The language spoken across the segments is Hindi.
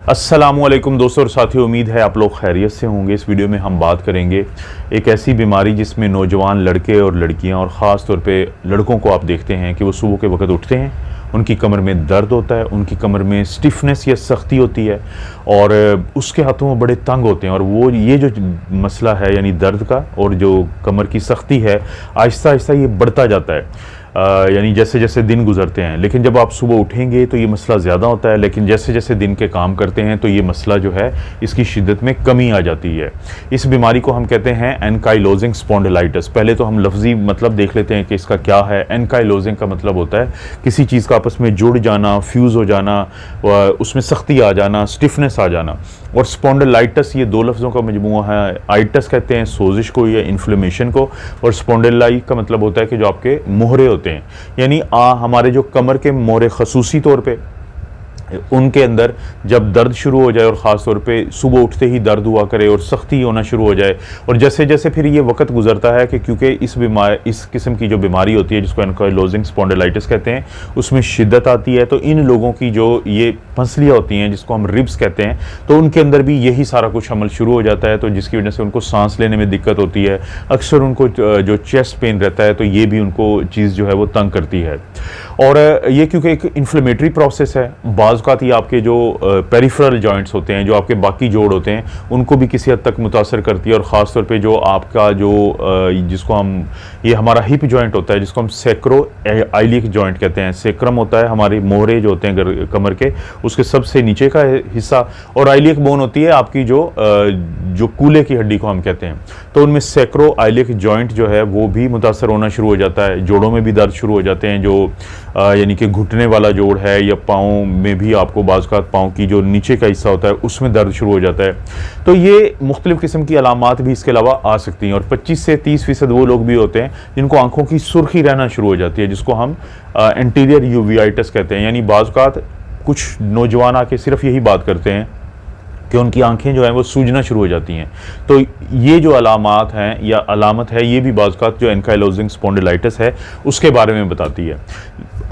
अस्सलामुअलैकुम दोस्तों और साथियों, उम्मीद है आप लोग खैरियत से होंगे। इस वीडियो में हम बात करेंगे एक ऐसी बीमारी जिसमें नौजवान लड़के और लड़कियां और ख़ास तौर पे लड़कों को आप देखते हैं कि वो सुबह के वक्त उठते हैं, उनकी कमर में दर्द होता है, उनकी कमर में स्टिफनेस या सख्ती होती है और उसके हाथों में बड़े तंग होते हैं। और वो ये जो मसला है यानी दर्द का और जो कमर की सख्ती है, आहिस्ता आहिस्ता ये बढ़ता जाता है यानी जैसे जैसे दिन गुजरते हैं। लेकिन जब आप सुबह उठेंगे तो ये मसला ज़्यादा होता है, लेकिन जैसे जैसे दिन के काम करते हैं तो ये मसला जो है इसकी शिद्दत में कमी आ जाती है। इस बीमारी को हम कहते हैं एनकाइलोजिंग स्पॉन्डिलाइटिस। पहले तो हम लफ्जी मतलब देख लेते हैं कि इसका क्या है। एनकाइलोजिंग का मतलब होता है किसी चीज़ का आपस में जुड़ जाना, फ्यूज़ हो जाना, उसमें सख्ती आ जाना, स्टिफनेस आ जाना। और स्पॉन्डिलाइटिस ये दो लफ्ज़ों का मजमूआ है। आइटस कहते हैं सोजिश को या इन्फ्लेमेशन को, और स्पॉन्डिलाई का मतलब होता है कि जो आपके मोहरे होते हैं, यानी हमारे जो कमर के मोहरे खसूसी तौर पे उनके अंदर जब दर्द शुरू हो जाए और ख़ास तौर पे सुबह उठते ही दर्द हुआ करे और सख्ती होना शुरू हो जाए। और जैसे जैसे फिर ये वक्त गुजरता है कि क्योंकि इस किस्म की जो बीमारी होती है जिसको एनकाइलोजिंग स्पॉन्डिलाइटिस कहते हैं, उसमें शिद्दत आती है। तो इन लोगों की जो ये फंसलियाँ होती हैं जिसको हम रिब्स कहते हैं, तो उनके अंदर भी यही सारा कुछ अमल शुरू हो जाता है। तो जिसकी वजह से उनको सांस लेने में दिक्कत होती है। अक्सर उनको जो चेस्ट पेन रहता है तो ये भी उनको चीज़ जो है वो तंग करती है। और ये क्योंकि एक इन्फ्लेमेटरी प्रोसेस है, बाज़ आपके जो पेरिफेरल जॉइंट्स होते हैं, जो आपके बाकी जोड़ होते हैं, उनको भी किसी हद तक मुतासर करती है। और ख़ास तौर पे जो आपका जो जिसको हम ये हमारा हिप जॉइंट होता है जिसको हम सेक्रो आइलिक जॉइंट कहते हैं। सेक्रम होता है हमारे मोहरे जो होते हैं कमर के, उसके सबसे नीचे का हिस्सा, और आइलिक बोन होती है आपकी जो कूल्हे की हड्डी को हम कहते हैं। तो उनमें सेक्रो आइलिक जॉइंट जो है वो भी मुतासर होना शुरू हो जाता है। जोड़ों में भी दर्द शुरू हो जाते हैं, जो यानी कि घुटने वाला जोड़ है, या पाँव में भी आपको बाज़-औक़ात पाँव की जो नीचे का हिस्सा होता है उसमें दर्द शुरू हो जाता है। तो ये मुख्तलिफ़ किस्म की अलामात भी इसके अलावा आ सकती हैं। और 25 से 30% वो लोग भी होते हैं जिनको आंखों की सुर्खी रहना शुरू हो जाती है, जिसको हम एंटीरियर यूवियाइटिस कहते हैं। यानी बाज़-औक़ात कुछ नौजवान आके सिर्फ यही बात करते हैं कि उनकी आंखें जो हैं वो सूजना शुरू हो जाती हैं। तो ये जो अलामात हैं या अलामत है, ये भी बाज़-औक़ात जो एनकाइलोजिंग स्पॉन्डिलाइटिस है उसके बारे में बताती है।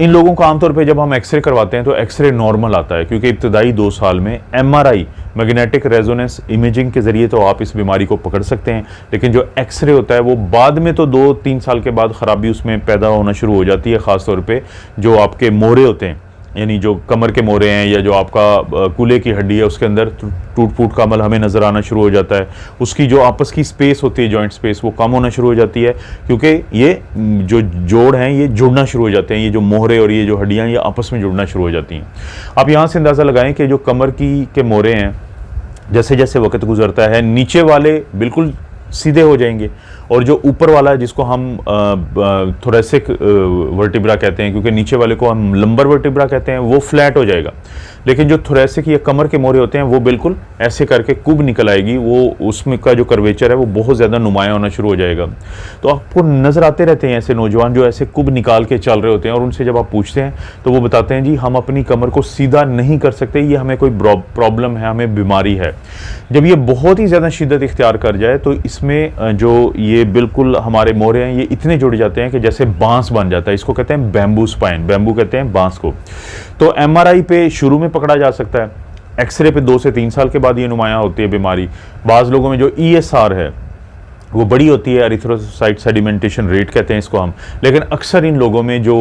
इन लोगों को आमतौर पे जब हम एक्सरे करवाते हैं तो एक्सरे नॉर्मल आता है, क्योंकि इब्तदाई 2 साल में एमआरआई मैग्नेटिक रेजोनेंस इमेजिंग के ज़रिए तो आप इस बीमारी को पकड़ सकते हैं, लेकिन जो एक्सरे होता है वो बाद में तो 2-3 साल के बाद ख़राबी उसमें पैदा होना शुरू हो जाती है। ख़ास तौर पे जो आपके मोहरे होते हैं, यानी जो कमर के मोहरे हैं या जो आपका कूल्हे की हड्डी है, उसके अंदर टूट फूट का अमल हमें नज़र आना शुरू हो जाता है। उसकी जो आपस की स्पेस होती है, जॉइंट स्पेस, वो कम होना शुरू हो जाती है, क्योंकि ये जो जोड़ हैं ये जुड़ना शुरू हो जाते हैं। ये जो मोहरे और ये जो हड्डियाँ ये आपस में जुड़ना शुरू हो जाती हैं। आप यहाँ से अंदाज़ा लगाएं कि जो कमर के मोहरे हैं, जैसे जैसे वक्त गुजरता है नीचे वाले बिल्कुल सीधे हो जाएंगे, और जो ऊपर वाला है जिसको हम थोरेसिक वर्टिब्रा कहते हैं, क्योंकि नीचे वाले को हम लंबर वर्टिब्रा कहते हैं, वो फ्लैट हो जाएगा। लेकिन जो थोरेसिक या कमर के मोहरे होते हैं वो बिल्कुल ऐसे करके कुब निकल आएगी, वो उसमें का जो कर्वेचर है वो बहुत ज़्यादा नुमाया होना शुरू हो जाएगा। तो आपको नज़र आते रहते हैं ऐसे नौजवान जो ऐसे कुब निकाल के चल रहे होते हैं, और उनसे जब आप पूछते हैं तो वो बताते हैं जी हम अपनी कमर को सीधा नहीं कर सकते, ये हमें कोई प्रॉब्लम है, हमें बीमारी है। जब ये बहुत ही ज़्यादा शिद्दत इख्तियार कर जाए तो इसमें जो ये बिल्कुल हमारे मोहरे हैं ये इतने जुड़ जाते हैं कि जैसे बांस बन जाता है। इसको कहते हैं बैम्बू स्पाइन, बैम्बू कहते हैं बांस को। तो एमआरआई पे शुरू में पकड़ा जा सकता है, एक्सरे पे 2 से 3 साल के बाद ये नुमाया होती है बीमारी। बाज़ लोगों में जो ईएसआर है वो बड़ी होती है, एरिथ्रोसाइट सेडिमेंटेशन रेट कहते हैं इसको हम। लेकिन अक्सर इन लोगों में जो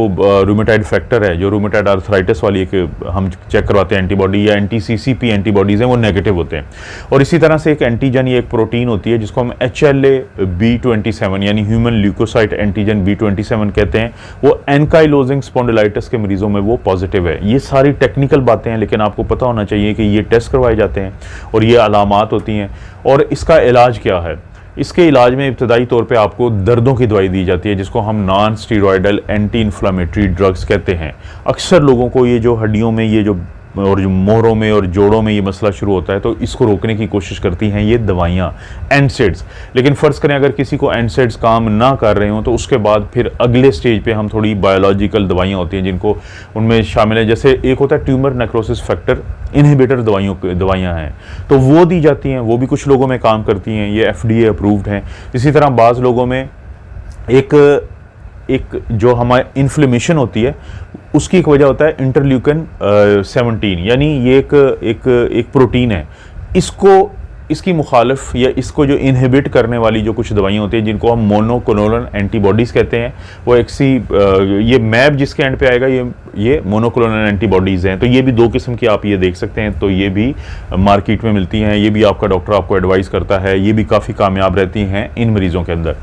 रूमेटाइड फैक्टर है, जो रूमेटाइड आर्थराइटिस वाली एक हम चेक करवाते हैं एंटीबॉडी या एंटी-सीसीपी एंटीबॉडीज़ हैं, वो नेगेटिव होते हैं। और इसी तरह से एक एंटीजन या एक प्रोटीन होती है जिसको हम HLA-B27 यानी ह्यूमन ल्यूकोसाइट एंटीजन B27 कहते हैं, वो एनकाइलोजिंग स्पॉन्डिलाइटिस के मरीजों में वो पॉजिटिव है। ये सारी टेक्निकल बातें हैं, लेकिन आपको पता होना चाहिए कि ये टेस्ट करवाए जाते हैं और ये अलामात होती हैं। और इसका इलाज क्या है? इसके इलाज में इब्तदाई तौर पे आपको दर्दों की दवाई दी जाती है, जिसको हम non steroidal anti inflammatory drugs कहते हैं। अक्सर लोगों को ये जो हड्डियों में ये जो और जो मोहरों में और जोड़ों में ये मसला शुरू होता है तो इसको रोकने की कोशिश करती हैं ये दवाइयाँ, एनसेड्स। लेकिन फ़र्ज़ करें अगर किसी को एनसेड्स काम ना कर रहे हों तो उसके बाद फिर अगले स्टेज पे हम थोड़ी बायोलॉजिकल दवाइयाँ होती हैं जिनको उनमें शामिल है, जैसे एक होता है ट्यूमर नेक्रोसिस फैक्टर इनहिबिटर दवाइयाँ हैं, तो वो दी जाती हैं। वो भी कुछ लोगों में काम करती हैं, ये FDA अप्रूव्ड हैं। इसी तरह बाज़ लोगों में एक जो हमारी इन्फ्लेमेशन होती है उसकी एक वजह होता है इंटरल्यूकन 17, यानी ये एक प्रोटीन है। इसकी मुखालिफ या इसको जो इनहिबिट करने वाली जो कुछ दवाइयाँ होती हैं जिनको हम मोनोक्लोनल एंटीबॉडीज़ कहते हैं, वो ये मैब जिसके एंड पे आएगा ये मोनोक्लोनल एंटीबॉडीज़ हैं। तो ये भी 2 किस्म की आप ये देख सकते हैं। तो ये भी मार्केट में मिलती हैं, ये भी आपका डॉक्टर आपको एडवाइस करता है, ये भी काफ़ी कामयाब रहती हैं इन मरीज़ों के अंदर।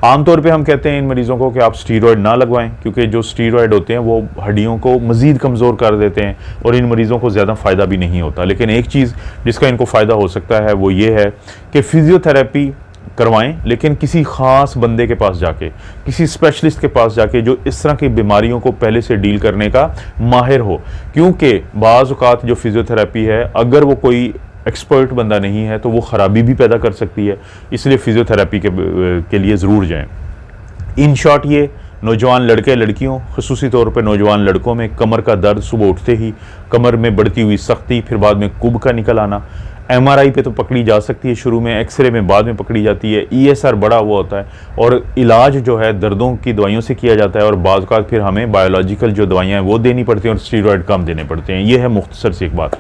आमतौर पर हम कहते हैं इन मरीज़ों को कि आप स्टीरॉयड ना लगवाएं, क्योंकि जो स्टीरॉयड होते हैं वो हड्डियों को मज़ीद कमज़ोर कर देते हैं और इन मरीज़ों को ज़्यादा फ़ायदा भी नहीं होता। लेकिन एक चीज़ जिसका इनको फ़ायदा हो सकता है वो ये है कि फिजियोथेरेपी करवाएं, लेकिन किसी ख़ास बंदे के पास जाके, किसी स्पेशलिस्ट के पास जाके जो इस तरह की बीमारियों को पहले से डील करने का माहिर हो। क्योंकि बाज़ औक़ात जो फिजियोथेरेपी है, अगर वो कोई एक्सपर्ट बंदा नहीं है तो वो ख़राबी भी पैदा कर सकती है, इसलिए फिजियोथेरेपी के लिए ज़रूर जाएं। इन शॉर्ट, ये नौजवान लड़के लड़कियों, ख़ुसूसी तौर पर नौजवान लड़कों में कमर का दर्द, सुबह उठते ही कमर में बढ़ती हुई सख्ती, फिर बाद में कुब का निकल आना, MRI पे तो पकड़ी जा सकती है शुरू में, एक्सरे में बाद में पकड़ी जाती है, ESR बढ़ा हुआ होता है और इलाज जो है दर्दों की दवाइयों से किया जाता है और बाज़ औक़ात फिर हमें बायोलॉजिकल जो दवाइयाँ हैं वो देनी पड़ती हैं और स्टीरॉयड कम देने पड़ते हैं। ये है मुख्तसर सी एक बात।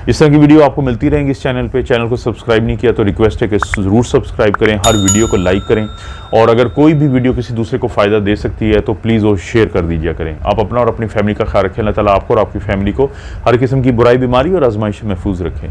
इस तरह की वीडियो आपको मिलती रहेंगी इस चैनल पे। चैनल को सब्सक्राइब नहीं किया तो रिक्वेस्ट है कि ज़रूर सब्सक्राइब करें, हर वीडियो को लाइक करें और अगर कोई भी वीडियो किसी दूसरे को फ़ायदा दे सकती है तो प्लीज़ वो शेयर कर दीजिए करें। आप अपना और अपनी फैमिली का ख्याल रखें। अल्लाह ताला आपको और आपकी फैमिली को हर किस्म की बुराई, बीमारी और आजमाइश से महफूज रखें।